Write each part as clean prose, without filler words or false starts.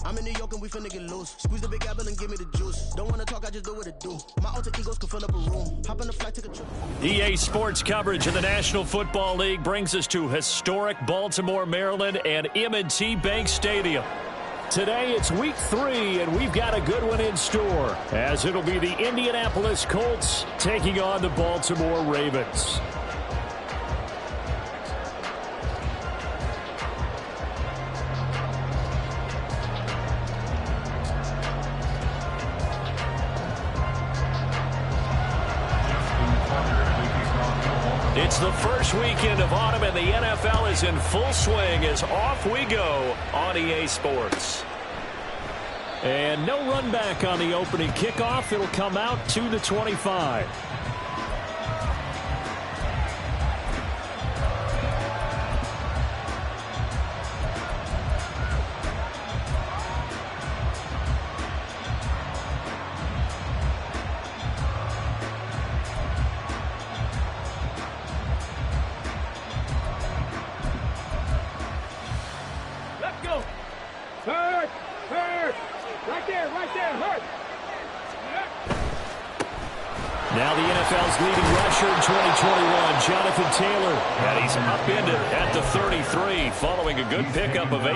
I'm in New York and we finna get loose. Squeeze the big apple and give me the juice. Don't wanna talk, I just do what it do. My alter egos can fill up a room. Hop on the flight, take a trip. EA Sports coverage of the National Football League brings us to historic Baltimore, Maryland, and M&T Bank Stadium. Today it's week 3, and we've got a good one in store, as it'll be the Indianapolis Colts taking on the Baltimore Ravens. It's the first weekend of autumn, and the NFL is in full swing as off we go on EA Sports. And no run back on the opening kickoff. It'll come out to the 25. Now the NFL's leading rusher in 2021, Jonathan Taylor. And he's upended at the 33 following a good pickup of 8.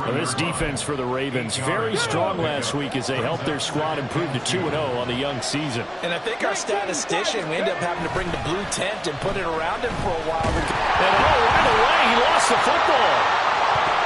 Well, this defense for the Ravens, very strong last week as they helped their squad improve to 2-0 on the young season. And I think our statistician, we ended up having to bring the blue tent and put it around him for a while. And right away, he lost the football.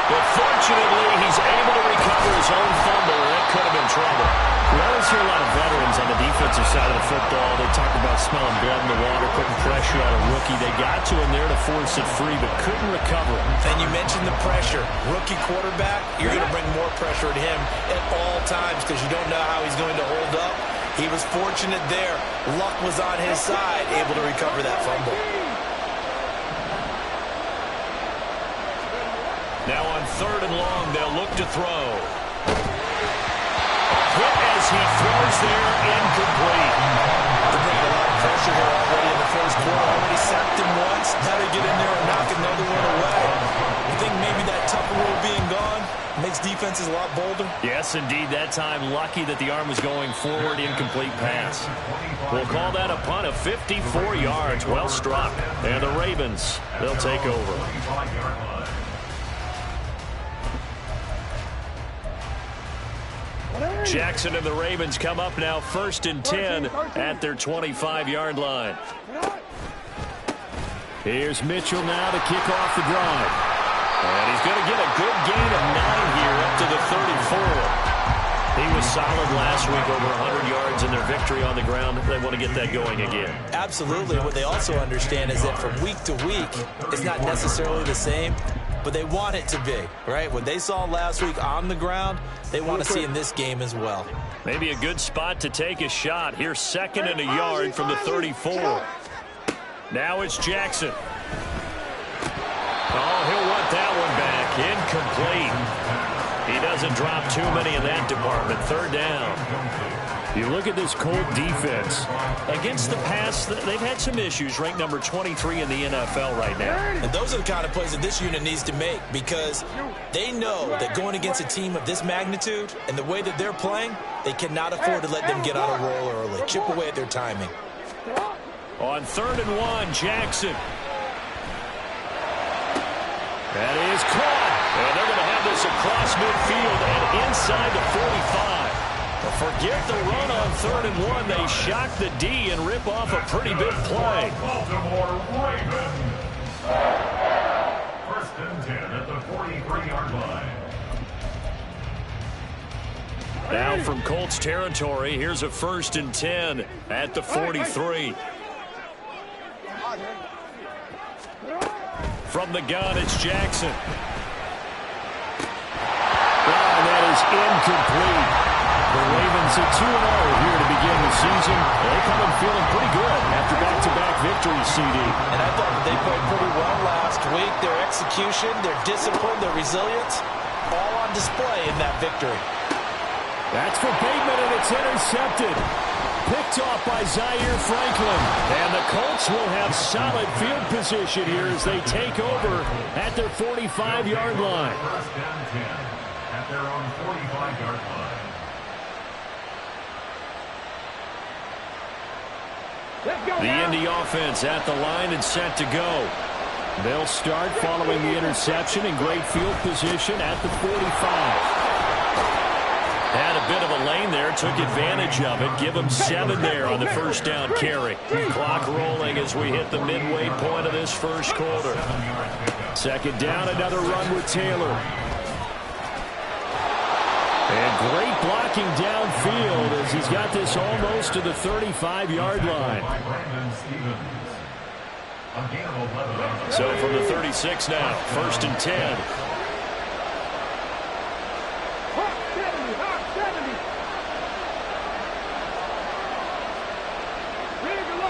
But fortunately, he's able to recover his own fumble. That could have been trouble. We always hear a lot of veterans on the defensive side of the football. They talk about smelling blood in the water, putting pressure on a rookie. They got to him there to force it free, but couldn't recover it. And you mentioned the pressure. Rookie quarterback, you're going to bring more pressure at him at all times because you don't know how he's going to hold up. He was fortunate there. Luck was on his side, able to recover that fumble. Now on 3rd and long, they'll look to throw. Hit as he throws there, incomplete. They're bringing a lot of pressure here already in the first quarter. Already sacked him once. Now they get in there and knock another one away. You think maybe that tougher rule being gone makes defenses a lot bolder? Yes, indeed. That time, lucky that the arm was going forward, incomplete pass. We'll call that a punt of 54 yards. Well struck. And the Ravens, they'll take over. Jackson and the Ravens come up now 1st and 10 at their 25-yard line. Here's Mitchell now to kick off the drive. And he's going to get a good gain of 9 here up to the 34. He was solid last week, over 100 yards in their victory on the ground. They want to get that going again. Absolutely. What they also understand is that from week to week, it's not necessarily the same, but they want it to be, right? What they saw last week on the ground, they want to see in this game as well. Maybe a good spot to take a shot. Here's 2nd and a yard from the 34. Now it's Jackson. Oh, he'll want that one back. Incomplete. He doesn't drop too many in that department. 3rd down. You look at this Colt defense. Against the pass, they've had some issues. Ranked number 23 in the NFL right now. And those are the kind of plays that this unit needs to make because they know that going against a team of this magnitude and the way that they're playing, they cannot afford to let them get on a roll early. Chip away at their timing. On 3rd and 1, Jackson. That is caught. And they're going to have this across midfield and inside the 45. Forget the run on 3rd and 1. They shock the D and rip off a pretty big play. Baltimore Ravens. 1st and 10 at the 43-yard line. Now from Colts territory, here's a 1st and 10 at the 43. From the gun, it's Jackson. And that is incomplete. The Ravens at 2-0 here to begin the season. They come in feeling pretty good after back-to-back victories, CD. And I thought that they played pretty well last week. Their execution, their discipline, their resilience, all on display in that victory. That's for Bateman, and it's intercepted. Picked off by Zaire Franklin. And the Colts will have solid field position here as they take over at their 45-yard line. 1st and 10 at at their own 45-yard line. The Indy offense at the line and set to go. They'll start following the interception in great field position at the 45. Had a bit of a lane there, took advantage of it. Give him 7 there on the first down carry. Clock rolling as we hit the midway point of this first quarter. Second down, another run with Taylor. And great blocking downfield as he's got this almost to the 35-yard line. So from the 36 now, first and 10.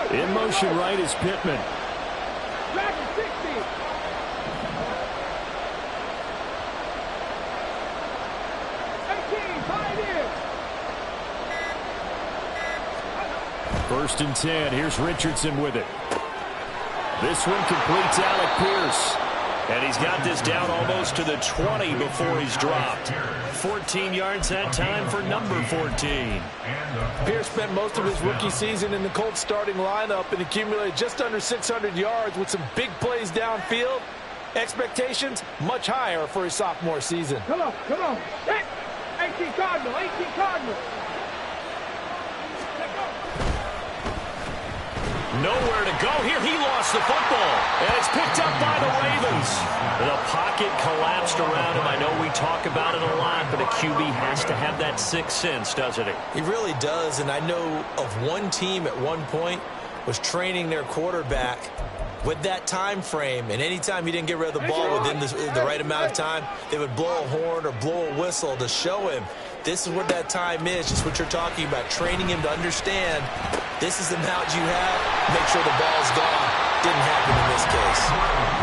In motion right is Pittman. First and 10. Here's Richardson with it. This one completes Alec Pierce. And he's got this down almost to the 20 before he's dropped. 14 yards that time for number 14. Pierce spent most of his rookie season in the Colts starting lineup and accumulated just under 600 yards with some big plays downfield. Expectations much higher for his sophomore season. Come on. 18 Cardinal. Nowhere to go here. He lost the football. And it's picked up by the Ravens. The pocket collapsed around him. I know we talk about it a lot, but a QB has to have that sixth sense, doesn't he? He really does, and I know of one team at one point was training their quarterback with that time frame, and anytime he didn't get rid of the ball within the right amount of time, they would blow a horn or blow a whistle to show him this is what that time is, just what you're talking about, training him to understand this is the amount you have, make sure the ball's gone. Didn't happen in this case.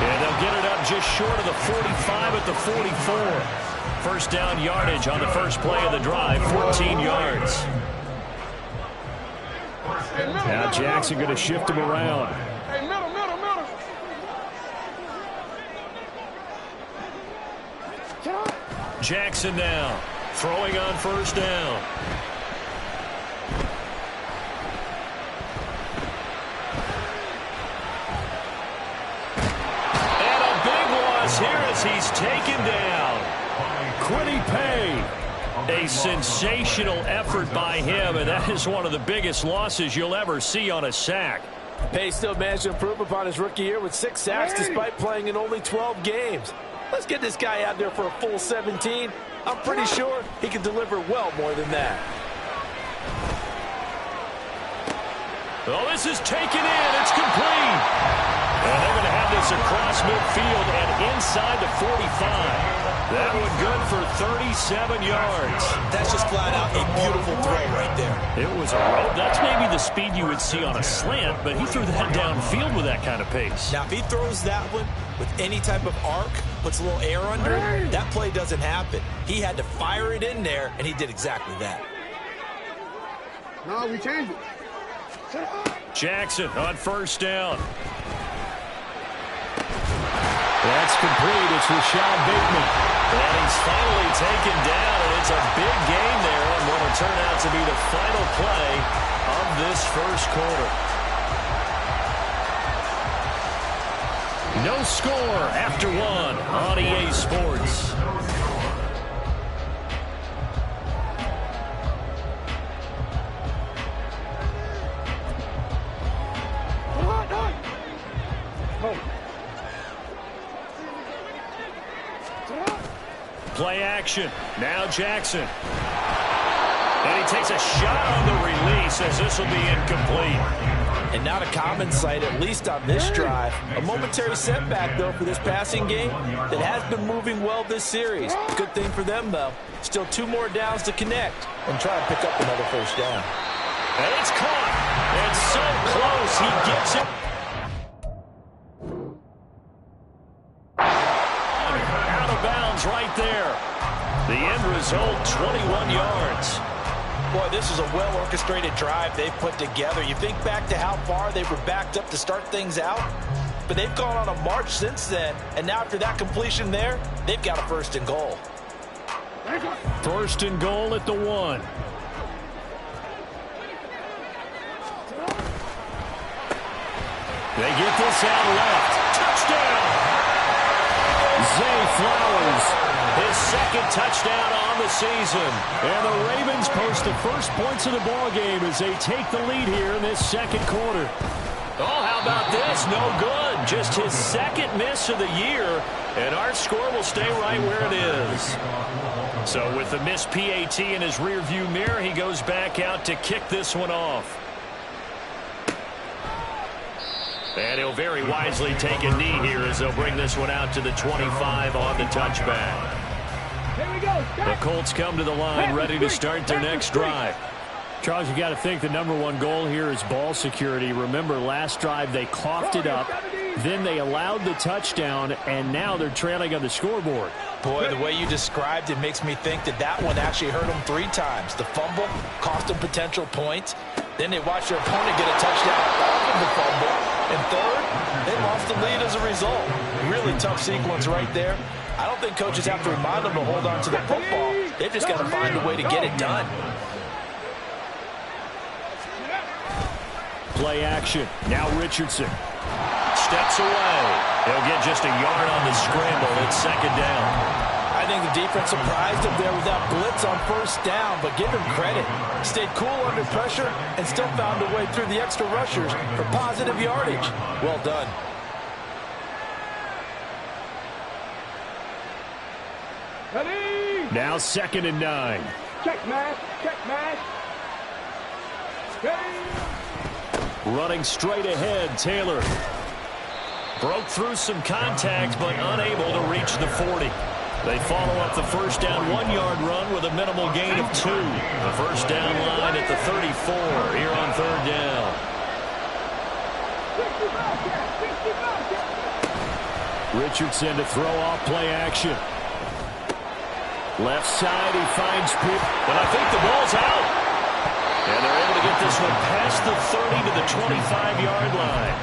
And they'll get it up just short of the 45 at the 44. First down yardage on the first play of the drive, 14 yards. Now Jackson going to shift him around. Hey, middle. Jackson now throwing on first down. And a big loss here as he's taken down. Quiddy Pay. A sensational effort by him, and that is one of the biggest losses you'll ever see on a sack. Pay still managed to improve upon his rookie year with 6 sacks despite playing in only 12 games. Let's get this guy out there for a full 17. I'm pretty sure he can deliver well more than that. Oh, this is taken in. It's complete. And they're going to have this across midfield and inside the 45. That one good for 37 yards. That's just flat out a beautiful throw right there. It was a rope. That's maybe the speed you would see on a slant, but he threw that downfield with that kind of pace. Now, if he throws that one with any type of arc, puts a little air under it, that play doesn't happen. He had to fire it in there, and he did exactly that. No, we changed it. Jackson on first down. That's complete. It's Rashad Bateman. And he's finally taken down, and it's a big gain there on what will turn out to be the final play of this first quarter. No score after one on EA Sports. Play action. Now Jackson. And he takes a shot on the release as this will be incomplete. And not a common sight, at least on this drive. A momentary setback, though, for this passing game that has been moving well this series. Good thing for them, though. Still 2 more downs to connect and try and pick up another first down. And it's caught. And so close. He gets it. Out of bounds right there. The end result, 21 yards. Boy, this is a well-orchestrated drive they've put together. You think back to how far they were backed up to start things out, but they've gone on a march since then, and now after that completion there, they've got a first and goal. First and goal at the 1. They get this out left. Touchdown! Zay Flowers, his second touchdown on the season. And the Ravens post the first points of the ballgame as they take the lead here in this second quarter. Oh, how about this? No good. Just his second miss of the year. And our score will stay right where it is. So with the missed PAT in his rearview mirror, he goes back out to kick this one off. And he'll very wisely take a knee here as they'll bring this one out to the 25 on the touchback. Here we go. The Colts come to the line ready to start their next drive. Charles, you got to think the #1 goal here is ball security. Remember, last drive they coughed it up, then they allowed the touchdown, and now they're trailing on the scoreboard. Boy, the way you described it makes me think that one actually hurt them 3 times. The fumble cost them potential points. Then they watched their opponent get a touchdown off of the fumble. And third, they lost the lead as a result. Really tough sequence right there. I don't think coaches have to remind them to hold on to the football. They've just got to find a way to get it done. Play action. Now Richardson steps away. He'll get just a yard on the scramble. It's second down. I think the defense surprised him there with that blitz on first down, but give him credit. Stayed cool under pressure and still found a way through the extra rushers for positive yardage. Well done. Ready? Now 2nd and 9. Check mash. Check mash. Ready? Running straight ahead, Taylor. Broke through some contact, but unable to reach the 40. They follow up the first down 1-yard run with a minimal gain of 2. The first down line at the 34 here on 3rd down. Richardson to throw off play action. Left side, he finds people. And I think the ball's out. And they're able to get this one past the 30 to the 25-yard line.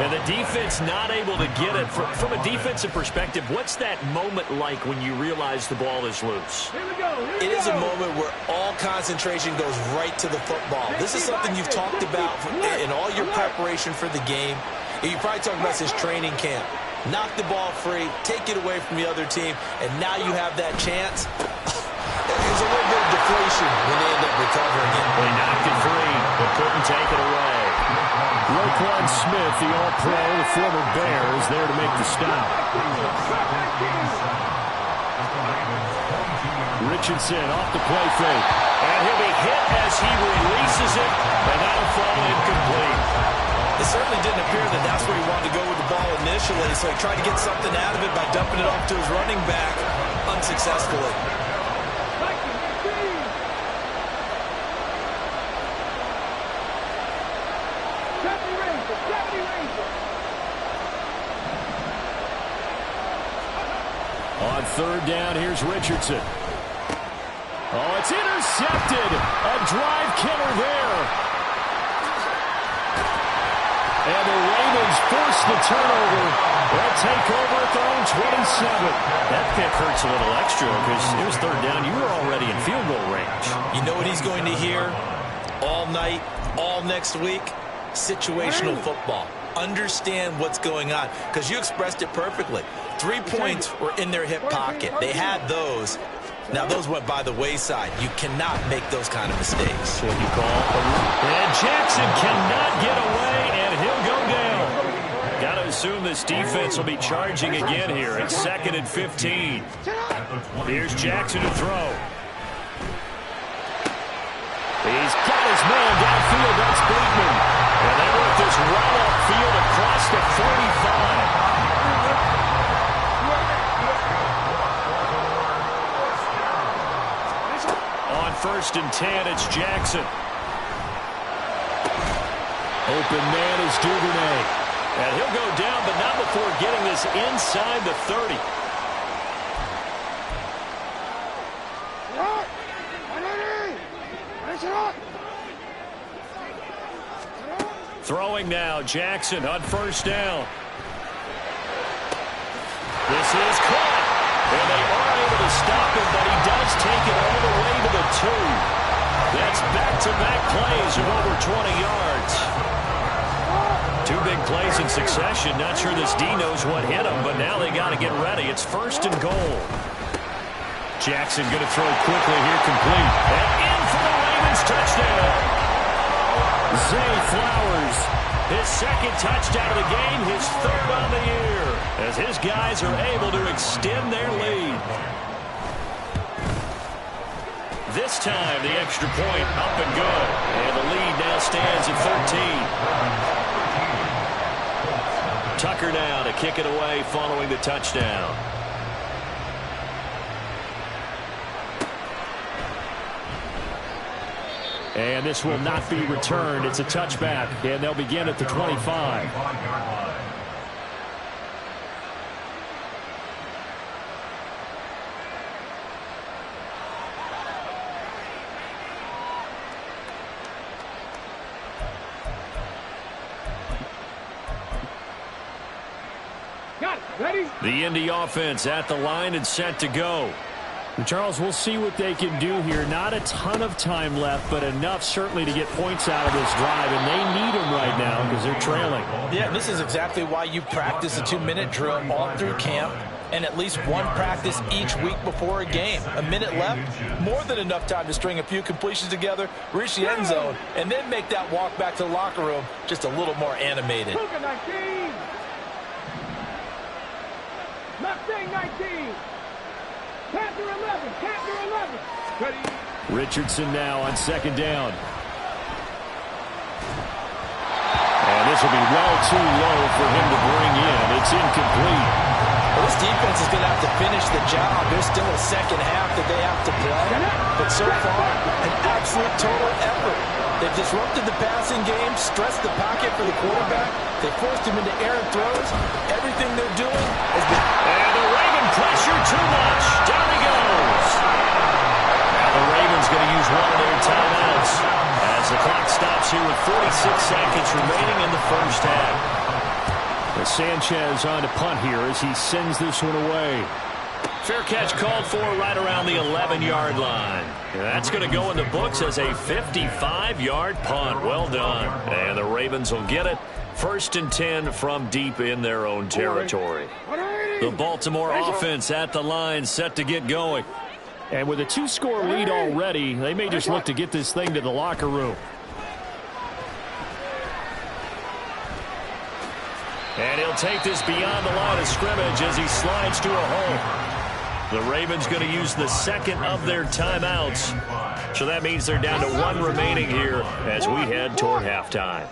And the defense not able to get it. From a defensive perspective, what's that moment like when you realize the ball is loose? Here we go. It is a moment where all concentration goes right to the football. This is something you've talked about in all your preparation for the game. You probably talked about this training camp. Knock the ball free, take it away from the other team, and now you have that chance. There's a little bit of deflation when they end up recovering it. They knocked it free, but couldn't take it away. Roquan Smith, the All-Pro, the former Bear, is there to make the stop. Richardson off the play fake. And he'll be hit as he releases it, and that'll fall incomplete. It certainly didn't appear that that's where he wanted to go with the ball initially, so he tried to get something out of it by dumping it off to his running back unsuccessfully. On 3rd down, here's Richardson. Oh, it's intercepted. A drive killer there. And the Ravens force the turnover. They'll take over at their own 27. That pick hurts a little extra because it was 3rd down. You were already in field goal range. You know what he's going to hear all night, all next week? Situational football. Understand what's going on, because you expressed it perfectly. 3 points were in their hip pocket. They had those. Now, those went by the wayside. You cannot make those kind of mistakes. What you call. And Jackson cannot get away, and he'll go down. Got to assume this defense will be charging again here. It's 2nd and 15. Here's Jackson to throw. He's got his man downfield. That's Bateman. And they work this right upfield across the 45. On 1st and 10, it's Jackson. Open man is Duvernay. And he'll go down, but not before getting this inside the 30. Throwing now, Jackson on 1st down. This is caught. And they are able to stop him, but he does take it all the way to the 2. That's back-to-back plays of over 20 yards. 2 big plays in succession. Not sure this D knows what hit him, but now they got to get ready. It's 1st and goal. Jackson going to throw quickly here, complete. And in for the Ravens touchdown. Zay Flowers, his 2nd touchdown of the game, his 3rd on the year, as his guys are able to extend their lead. This time, the extra point up and good. And the lead now stands at 13. Tucker now to kick it away following the touchdown. And this will not be returned. It's a touchback, and they'll begin at the 25. The Indy offense at the line and set to go. And Charles, we'll see what they can do here. Not a ton of time left, but enough certainly to get points out of this drive, and they need them right now because they're trailing. Yeah, and this is exactly why you practice a 2-minute drill all through camp and at least one practice each week before a game. A minute left, more than enough time to string a few completions together, reach the end zone, and then make that walk back to the locker room just a little more animated. Left wing 19. Panther 11. Panther 11. Ready. Richardson now on 2nd down. And this will be well too low for him to bring in. It's incomplete. Well, this defense is going to have to finish the job. There's still a second half that they have to play. But so far, an absolute total effort. They've disrupted the passing game, stressed the pocket for the quarterback. They forced him into errant throws. Everything they're doing has been... And the Raven pressure too much. Down he goes. Now the Ravens going to use one of their timeouts as the clock stops here with 46 seconds remaining in the first half. Sanchez on to punt here as he sends this one away. Fair catch called for right around the 11-yard line. That's going to go in the books as a 55-yard punt. Well done. And the Ravens will get it. 1st and 10 from deep in their own territory. The Baltimore offense at the line set to get going. And with a 2-score lead already, they may just look to get this thing to the locker room. And he'll take this beyond the line of scrimmage as he slides to a hole. The Ravens going to use the 2nd of their timeouts. So that means they're down to 1 remaining here as we head toward halftime.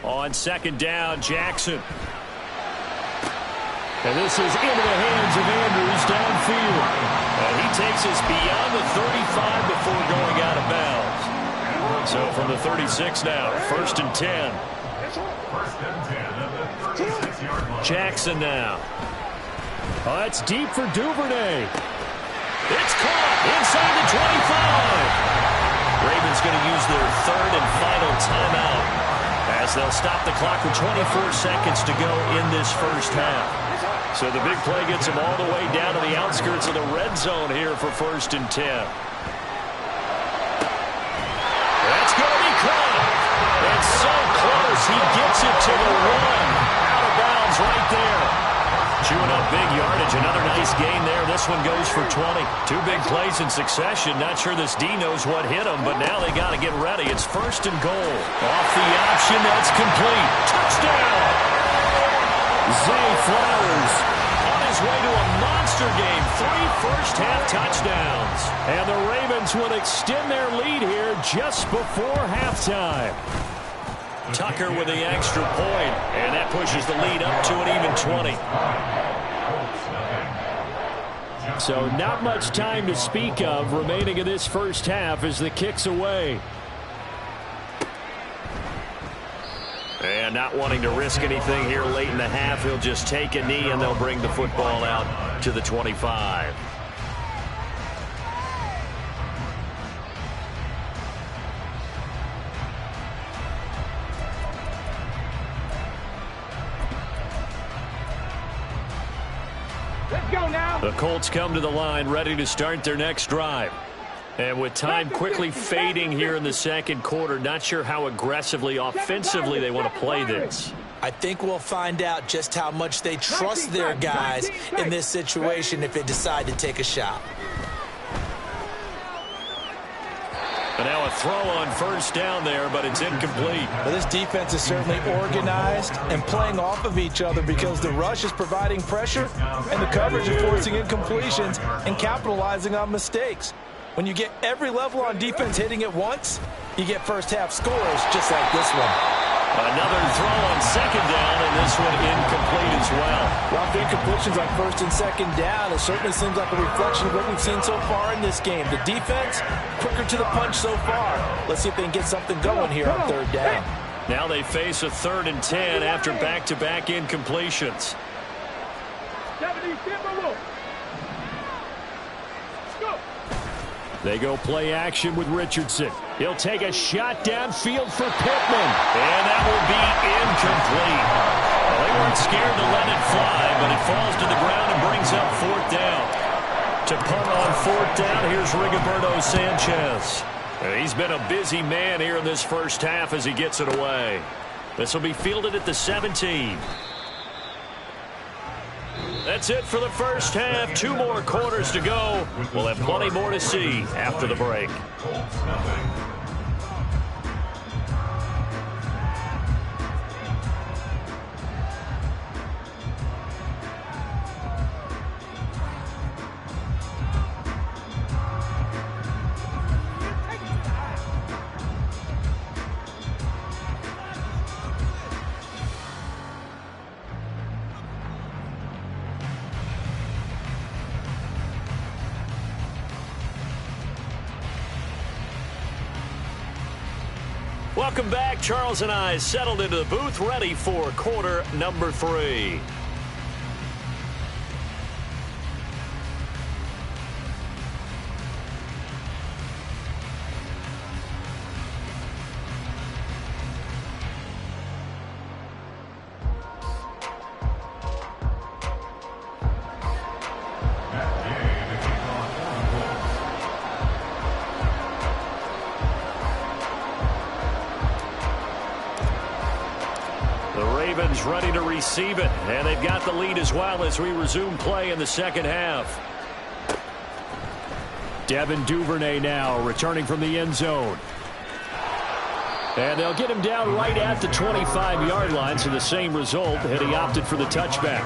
On 2nd down, Jackson. And this is into the hands of Andrews downfield. And he takes us beyond the 35 before going out of bounds. So from the 36 now, 1st and 10. Jackson now. Oh, that's deep for Duvernay. It's caught inside the 25. Ravens going to use their 3rd and final timeout as they'll stop the clock with 24 seconds to go in this first half. So the big play gets them all the way down to the outskirts of the red zone here for 1st and 10. That's going to be caught. It's so close. He gets it to the 1. Out of bounds right there. Chewing up big yardage. Another nice gain there. This one goes for 20. 2 big plays in succession. Not sure this D knows what hit him, but now they got to get ready. It's 1st and goal. Off the option. That's complete. Touchdown. Zay Flowers on his way to a monster game. 3 first-half touchdowns. And the Ravens will extend their lead here just before halftime. Tucker with the extra point, and that pushes the lead up to an even 20. So not much time to speak of remaining in this first half as the kick's away. And not wanting to risk anything here late in the half, he'll just take a knee and they'll bring the football out to the 25. The Colts come to the line ready to start their next drive. And with time quickly fading here in the second quarter, not sure how aggressively, offensively they want to play this. I think we'll find out just how much they trust their guys in this situation if they decide to take a shot. And now a throw on first down there, but it's incomplete. Well, this defense is certainly organized and playing off of each other because the rush is providing pressure and the coverage is forcing incompletions and capitalizing on mistakes. When you get every level on defense hitting at once, you get first half scores just like this one. Another throw on second down, and this one incomplete as well. Rough incompletions on first and second down. It certainly seems like a reflection of what we've seen so far in this game. The defense, quicker to the punch so far. Let's see if they can get something going here on third down. Now they face a 3rd and 10 after back-to-back incompletions. They go play action with Richardson. He'll take a shot downfield for Pittman. And that will be incomplete. Well, they weren't scared to let it fly, but it falls to the ground and brings up 4th down. To punt on 4th down, here's Rigoberto Sanchez. He's been a busy man here in this first half as he gets it away. This will be fielded at the 17. That's it for the first half. 2 more quarters to go. We'll have plenty more to see after the break. Welcome back. Charles and I settled into the booth, ready for quarter number 3. Ready to receive it, and they've got the lead as well as we resume play in the second half. Devin Duvernay now returning from the end zone. And they'll get him down right at the 25-yard line, so the same result had he opted for the touchback.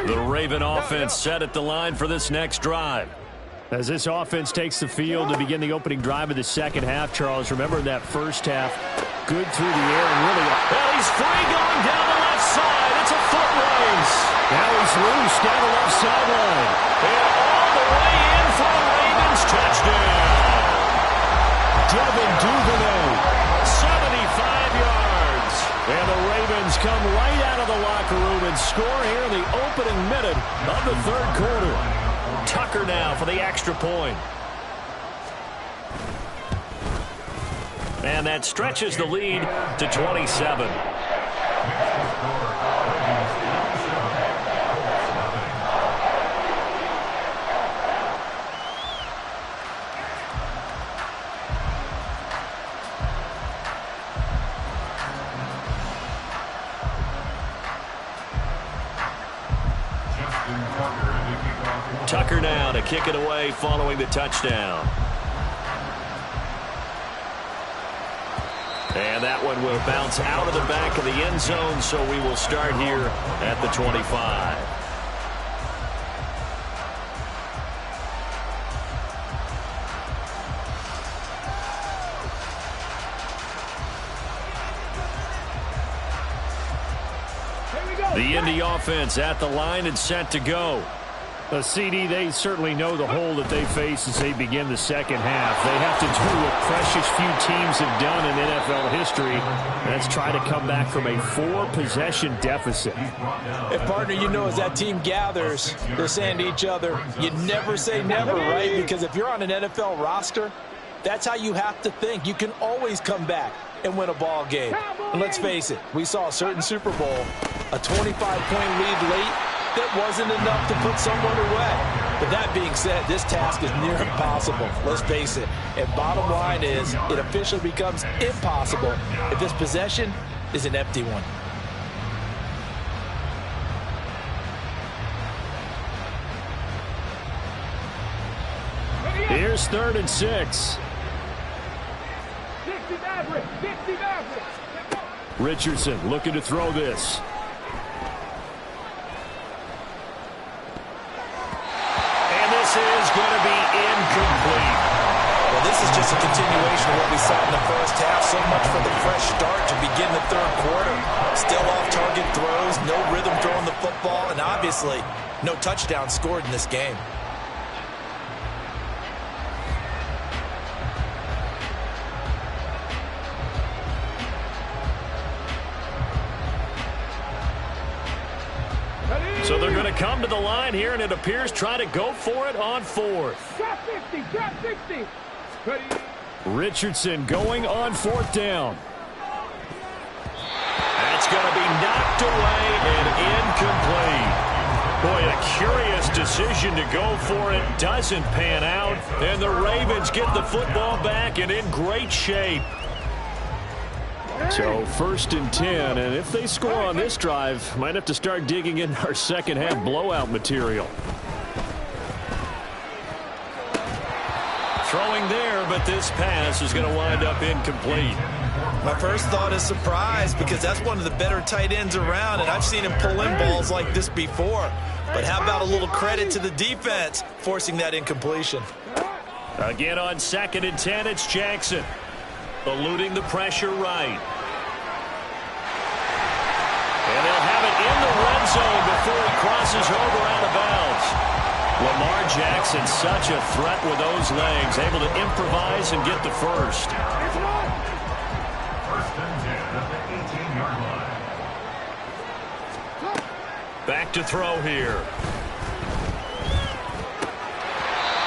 The Raven offense set at the line for this next drive. As this offense takes the field to begin the opening drive of the second half, Charles, remember that first half, good through the air and really... Well, he's free going down the left side. It's a foot race. Now he's loose down the left sideline. And all the way in for the Ravens touchdown. Devin Duvernay, 75 yards. And the Ravens come right out of the locker room and score here in the opening minute of the third quarter. Tucker now for the extra point. And that stretches the lead to 27. Tucker now to kick it away following the touchdown. And that one will bounce out of the back of the end zone, so we will start here at the 25. The Indy offense at the line and set to go. A CD, they certainly know the hole that they face as they begin the second half. They have to do what precious few teams have done in NFL history. That's try to come back from a 4-possession deficit. If, partner, you know as that team gathers, they're saying to each other, you never say never, right? Because if you're on an NFL roster, that's how you have to think. You can always come back and win a ball game. And let's face it, we saw a certain Super Bowl, a 25-point lead late, that wasn't enough to put someone away. But that being said, this task is near impossible. Let's face it. And bottom line is, it officially becomes impossible if this possession is an empty one. Here's 3rd and 6. Richardson looking to throw this. Is going to be incomplete. Well, this is just a continuation of what we saw in the first half. So much for the fresh start to begin the third quarter. Still off-target throws, no rhythm throwing the football, and obviously no touchdown scored in this game. So they're going to come to the line here, and it appears trying to go for it on 4th. Drop 60, drop 60. Ready. Richardson going on 4th down. That's going to be knocked away and incomplete. Boy, a curious decision to go for it. Doesn't pan out, and the Ravens get the football back and in great shape. So 1st and 10, and if they score on this drive, might have to start digging in our second half blowout material. Throwing there, but this pass is going to wind up incomplete. My first thought is surprise, because that's one of the better tight ends around, and I've seen him pull in balls like this before. But how about a little credit to the defense forcing that incompletion? Again on 2nd and 10, it's Jackson. Eluding the pressure right. And they'll have it in the red zone before he crosses over out of bounds. Lamar Jackson, such a threat with those legs, able to improvise and get the first. 1st and 10 at the 18-yard line. Back to throw here.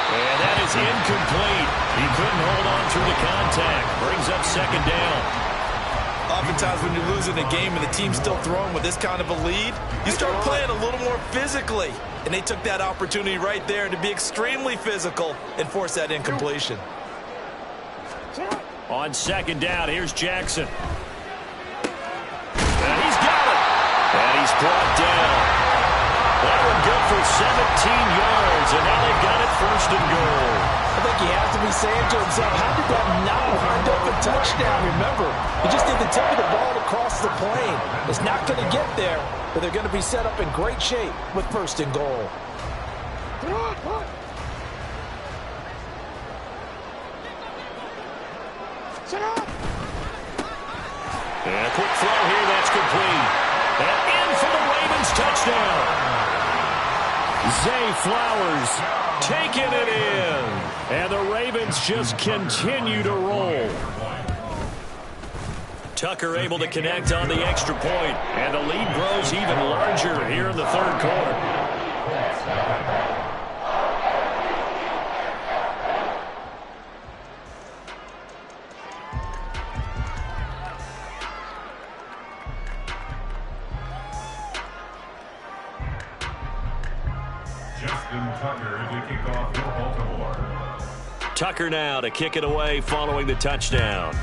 And that is incomplete. He couldn't hold on through the contact. Brings up 2nd down. Oftentimes when you're losing a game and the team's still throwing with this kind of a lead, you start playing a little more physically. And they took that opportunity right there to be extremely physical and force that incompletion. On 2nd down, here's Jackson. And he's got it. And he's brought down. That one good for 17 yards, and now they've got it 1st and goal. I think he has to be saying to himself, how did that not wind up a touchdown? Remember, he just did the tip of the ball across the plane. It's not going to get there, but they're going to be set up in great shape with 1st and goal. And a quick throw here, that's complete. And in for the Ravens touchdown. Zay Flowers taking it in. And the Ravens just continue to roll. Tucker able to connect on the extra point. And the lead grows even larger here in the 3rd quarter. Tucker now to kick it away following the touchdown.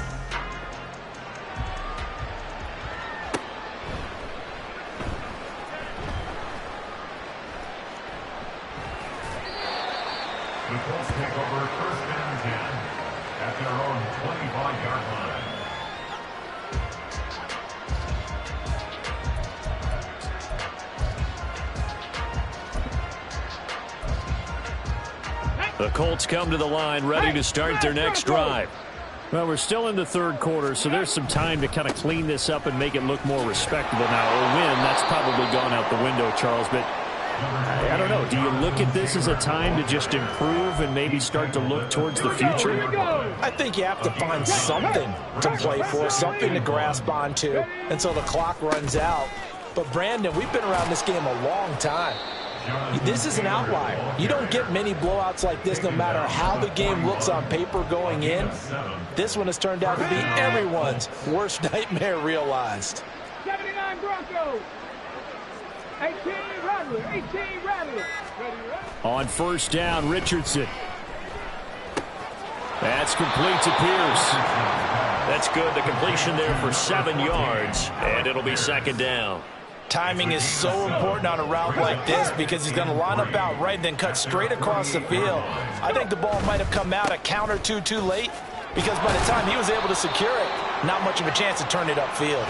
The Colts take over 1st and 10 at their own 25-yard line. The Colts come to the line ready to start their next drive. Well, we're still in the 3rd quarter, so there's some time to kind of clean this up and make it look more respectable now. A win, that's probably gone out the window, Charles, but I don't know. Do you look at this as a time to just improve and maybe start to look towards the future? I think you have to find something to play for, something to grasp onto until the clock runs out. But, Brandon, we've been around this game a long time. This is an outlier. You don't get many blowouts like this no matter how the game looks on paper going in. This one has turned out to be everyone's worst nightmare realized. 79 Broncos. 18 Rattlers. 18 Rattlers. On first down, Richardson. That's complete to Pierce. That's good. The completion there for 7 yards, and it'll be second down. Timing is so important on a route like this because he's going to line up out right and then cut straight across the field. I think the ball might have come out a count or two too late because by the time he was able to secure it, not much of a chance to turn it upfield.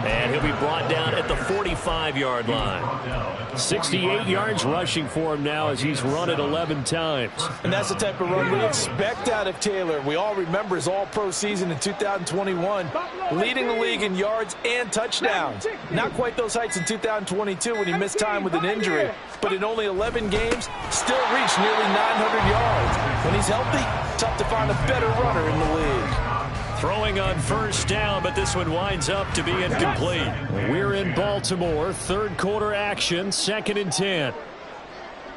And he'll be brought down at the 45-yard line. 68 yards rushing for him now as he's run it 11 times. And that's the type of run we expect out of Taylor. We all remember his all-pro season in 2021, leading the league in yards and touchdowns. Not quite those heights in 2022 when he missed time with an injury, but in only 11 games, still reached nearly 900 yards. When he's healthy, tough to find a better runner in the league. Throwing on first down, but this one winds up to be incomplete. We're in Baltimore. Third quarter action, 2nd and 10.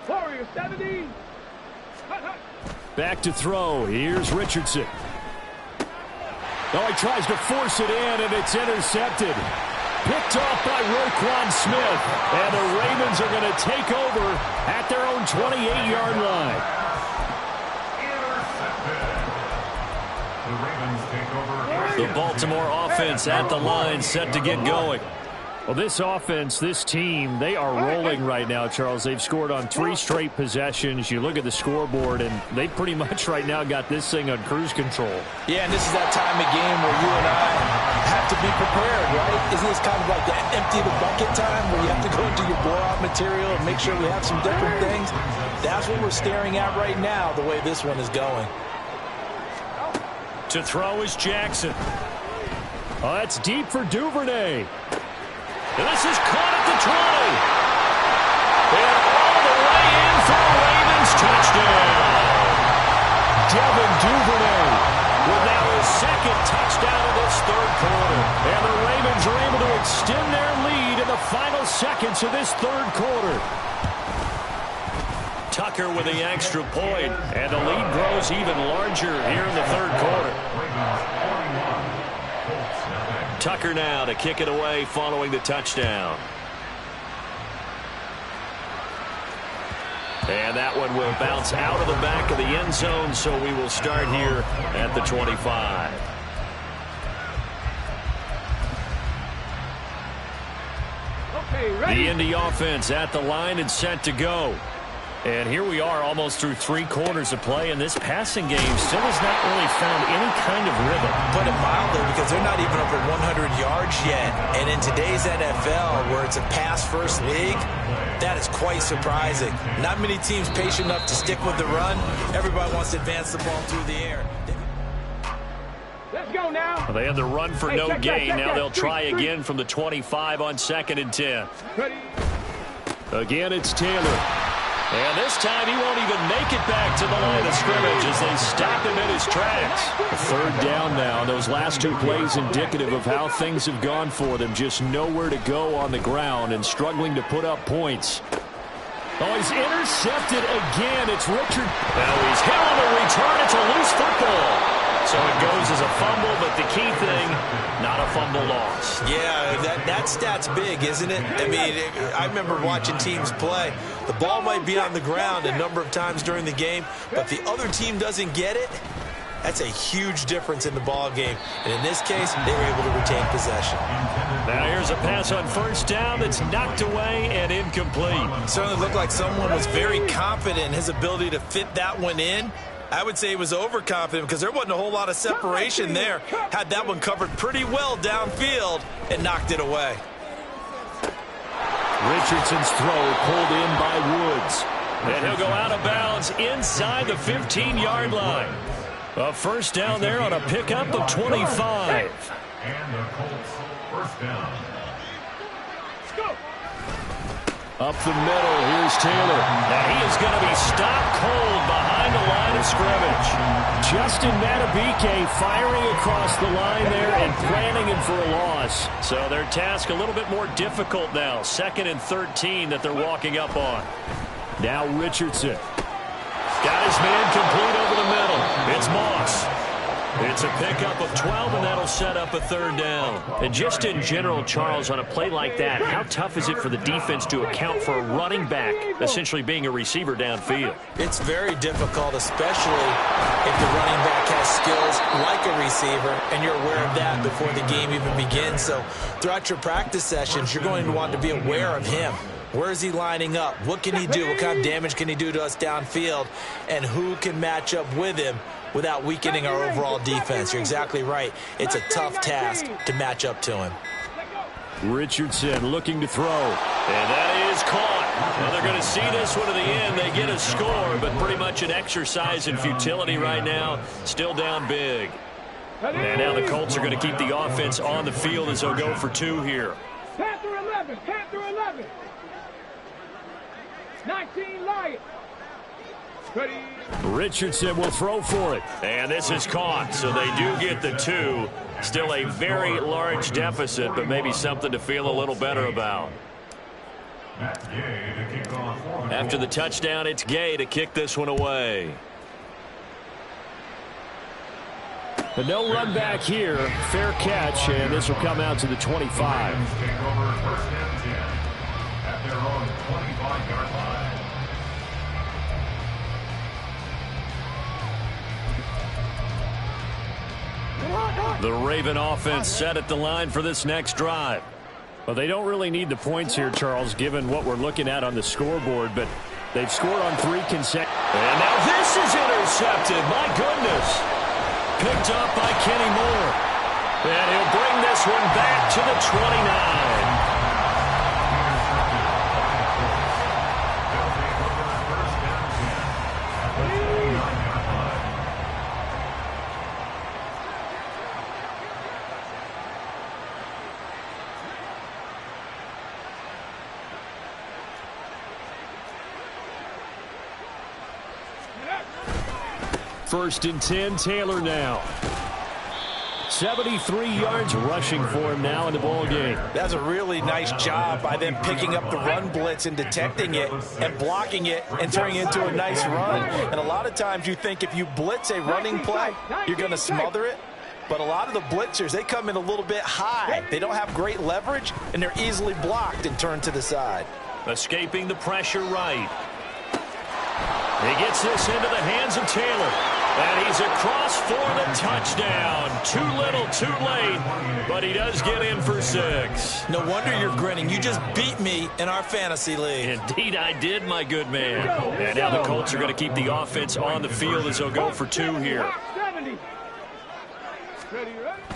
Warriors 70. Back to throw. Here's Richardson. Oh, he tries to force it in, and it's intercepted. Picked off by Roquan Smith. And the Ravens are going to take over at their own 28-yard line. The Baltimore offense at the line, set to get going. Well, this offense, this team, they are rolling right now, Charles. They've scored on 3 straight possessions. You look at the scoreboard, and they pretty much right now got this thing on cruise control. Yeah, and this is that time of game where you and I have to be prepared, right? Isn't this kind of like that empty the bucket time where you have to go into your blowout material and make sure we have some different things? That's what we're staring at right now, the way this one is going. To throw is Jackson. Oh, that's deep for Duvernay. And this is caught at the 20. And all the way in for a Ravens touchdown. Devin Duvernay with now his 2nd touchdown of this third quarter. And the Ravens are able to extend their lead in the final seconds of this third quarter. Tucker with the extra point, and the lead grows even larger here in the third quarter. Tucker now to kick it away following the touchdown. And that one will bounce out of the back of the end zone, so we will start here at the 25. The Indy offense at the line and set to go. And here we are almost through 3 quarters of play, and this passing game still has not really found any kind of rhythm. Put it mildly, because they're not even over 100 yards yet. And in today's NFL, where it's a pass-first league, that is quite surprising. Not many teams patient enough to stick with the run. Everybody wants to advance the ball through the air. Let's go now. Well, they had the run for no gain. Now they'll try again from the 25 on 2nd and 10. Again, it's Taylor. And this time he won't even make it back to the line of scrimmage as they stop him in his tracks. Third down now. Those last 2 plays indicative of how things have gone for them. Just nowhere to go on the ground and struggling to put up points. Oh, he's intercepted again. It's Richard. Now he's hit on the return. It's a loose football. So it goes as a fumble, but the key thing, not a fumble loss. Yeah, that stat's big, isn't it? I mean, I remember watching teams play. The ball might be on the ground a number of times during the game, but the other team doesn't get it. That's a huge difference in the ball game. And in this case, they were able to retain possession. Now here's a pass on first down that's knocked away and incomplete. Certainly looked like someone was very confident in his ability to fit that one in. I would say he was overconfident because there wasn't a whole lot of separation there. Had that one covered pretty well downfield and knocked it away. Richardson's throw pulled in by Woods. And he'll go out of bounds inside the 15-yard line. A first down there on a pickup of 25. And the Colts first down. Up the middle, here's Taylor. And he is going to be stopped cold behind the line of scrimmage. Justin Matabike firing across the line there and planning him for a loss. So their task a little bit more difficult now. 2nd and 13 that they're walking up on. Now Richardson. Got his man complete over the middle. It's Moss. It's a pickup of 12, and that'll set up a 3rd down. And just in general, Charles, on a play like that, how tough is it for the defense to account for a running back essentially being a receiver downfield? It's very difficult, especially if the running back has skills like a receiver, and you're aware of that before the game even begins. So throughout your practice sessions, you're going to want to be aware of him. Where is he lining up? What can he do? What kind of damage can he do to us downfield? And who can match up with him without weakening our overall defense? You're exactly right. It's a tough task to match up to him. Richardson looking to throw. And that is caught. Well, they're going to see this one to the end. They get a score, but pretty much an exercise in futility right now. Still down big. And now the Colts are going to keep the offense on the field as they'll go for 2 here. Panther 11, Panther 11. 19 Lions. Ready. Richardson will throw for it. And this is caught, so they do get the 2. Still a very large deficit, but maybe something to feel a little better about. After the touchdown, it's Gay to kick this one away. But no run back here. Fair catch, and this will come out to the 25. At their own 25-yard line. The Raven offense set at the line for this next drive. Well, they don't really need the points here, Charles, given what we're looking at on the scoreboard, but they've scored on 3 consecutive. And now this is intercepted. My goodness. Picked up by Kenny Moore. And he'll bring this one back to the 29. First and 10, Taylor now. 73 yards rushing for him now in the ball game. That's a really nice job by them picking up the run blitz and detecting it and blocking it and turning it into a nice run. And a lot of times you think if you blitz a running play, you're going to smother it. But a lot of the blitzers, they come in a little bit high. They don't have great leverage, and they're easily blocked and turned to the side. Escaping the pressure right. He gets this into the hands of Taylor. And he's across for the touchdown. Too little, too late, but he does get in for 6. No wonder you're grinning. You just beat me in our fantasy league. Indeed, I did, my good man. And now the Colts are going to keep the offense on the field as they'll go for 2 here.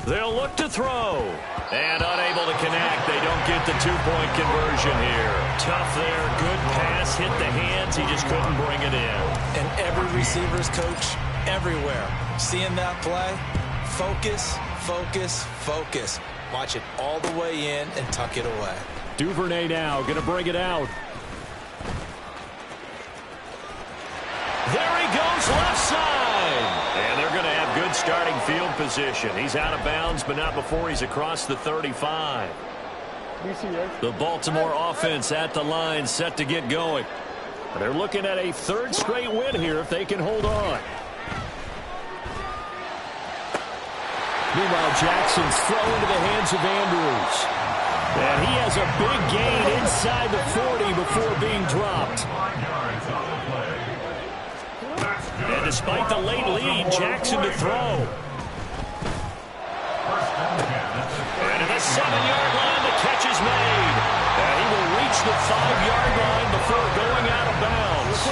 They'll look to throw. And unable to connect. They don't get the 2-point conversion here. Tough there. Good pass. Hit the hands. He just couldn't bring it in. And every receiver's coach everywhere. Seeing that play, focus, focus, focus. Watch it all the way in and tuck it away. Duvernay now going to bring it out. There he goes left side. And they're going to have good starting field position. He's out of bounds, but not before he's across the 35. The Baltimore offense at the line set to get going. They're looking at a 3rd straight win here if they can hold on. Meanwhile, Jackson's throw into the hands of Andrews. And he has a big gain inside the 40 before being dropped. And despite the late lead, Jackson to throw. And at the 7-yard line, the catch is made. And he will reach the 5-yard line before going out of bounds.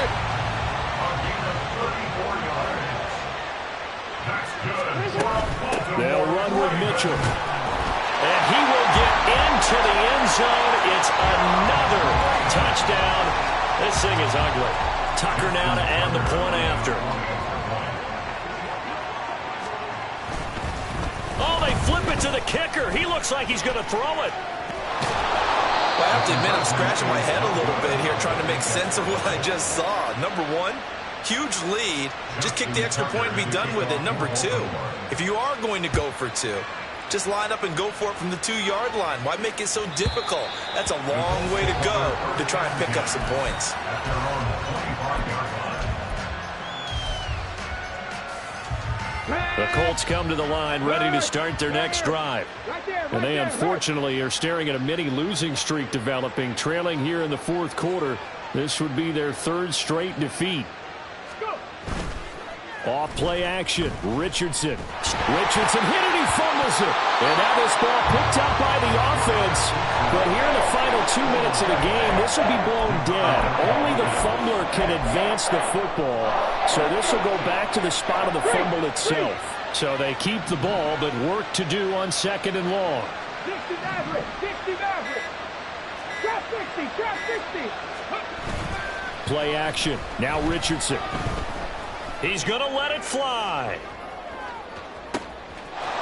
They'll run with Mitchell. And he will get into the end zone. It's another touchdown. This thing is ugly. Tucker now to add the point after. Oh, they flip it to the kicker. He looks like he's going to throw it. Well, I have to admit, I'm scratching my head a little bit here trying to make sense of what I just saw. Number one, huge lead. Just kick the extra point and be done with it. Number two, if you are going to go for two, just line up and go for it from the 2-yard line. Why make it so difficult? That's a long way to go to try and pick up some points. The Colts come to the line ready to start their next drive. And they unfortunately are staring at a mini losing streak developing, trailing here in the fourth quarter. This would be their third straight defeat. Off play action. Richardson hit it. He fumbles it. And now this ball picked up by the offense. But here in the final 2 minutes of the game, this will be blown dead. Only the fumbler can advance the football. So this will go back to the spot of the fumble itself. So they keep the ball, but work to do on second and long. 60 average. 60 average. Trap 60. Trap 60. Play action. Now Richardson. He's going to let it fly.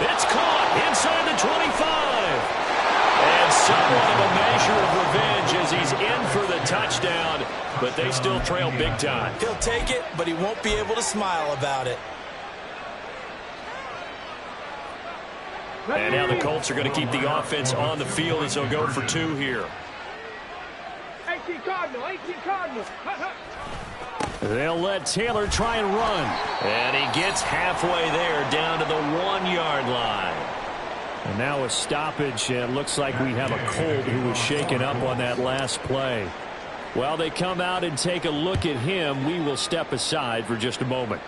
It's caught inside the 25. And somewhat of a measure of revenge as he's in for the touchdown, but they still trail big time. He'll take it, but he won't be able to smile about it. And now the Colts are going to keep the offense on the field as they'll go for two here. 18 Cardinal. 18 Cardinal. They'll let Taylor try and run. And he gets halfway there, down to the 1-yard line. And now a stoppage, and looks like we have a Colt who was shaken up on that last play. While they come out and take a look at him, we will step aside for just a moment.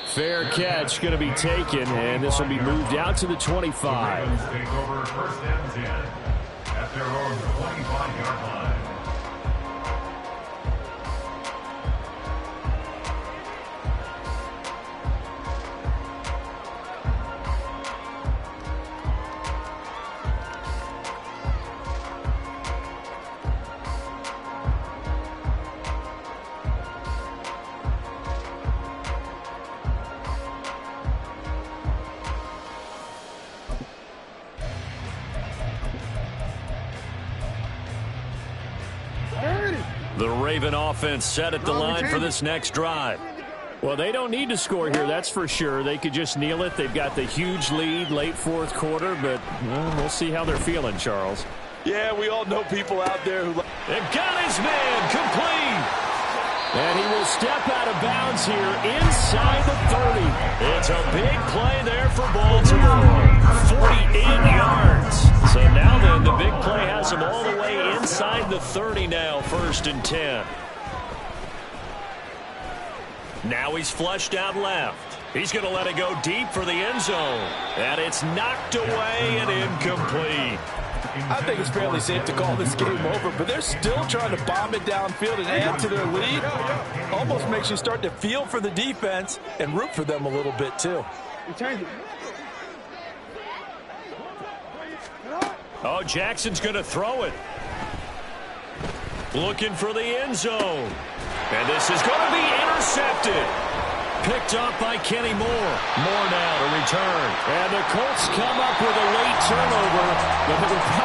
Fair catch going to be taken, and this will be moved out to the 25. Take over first and 10 at their own 25-yard line. The Raven offense set at the line for this next drive. Well, they don't need to score here, that's for sure. They could just kneel it. They've got the huge lead late fourth quarter, but we'll see how they're feeling, Charles. Yeah, we all know people out there who... They've got his man complete. And he will step out of bounds here inside the 30. It's a big play there for Baltimore. 48 yards. So now then, the big play has him all the way inside the 30 now, 1st and 10. Now he's flushed out left. He's going to let it go deep for the end zone. And it's knocked away and incomplete. I think it's fairly safe to call this game over, but they're still trying to bomb it downfield and add to their lead. Almost makes you start to feel for the defense and root for them a little bit, too. Oh, Jackson's going to throw it. Looking for the end zone. And this is going to be intercepted. Picked up by Kenny Moore. Moore now to return. And the Colts come up with a late turnover.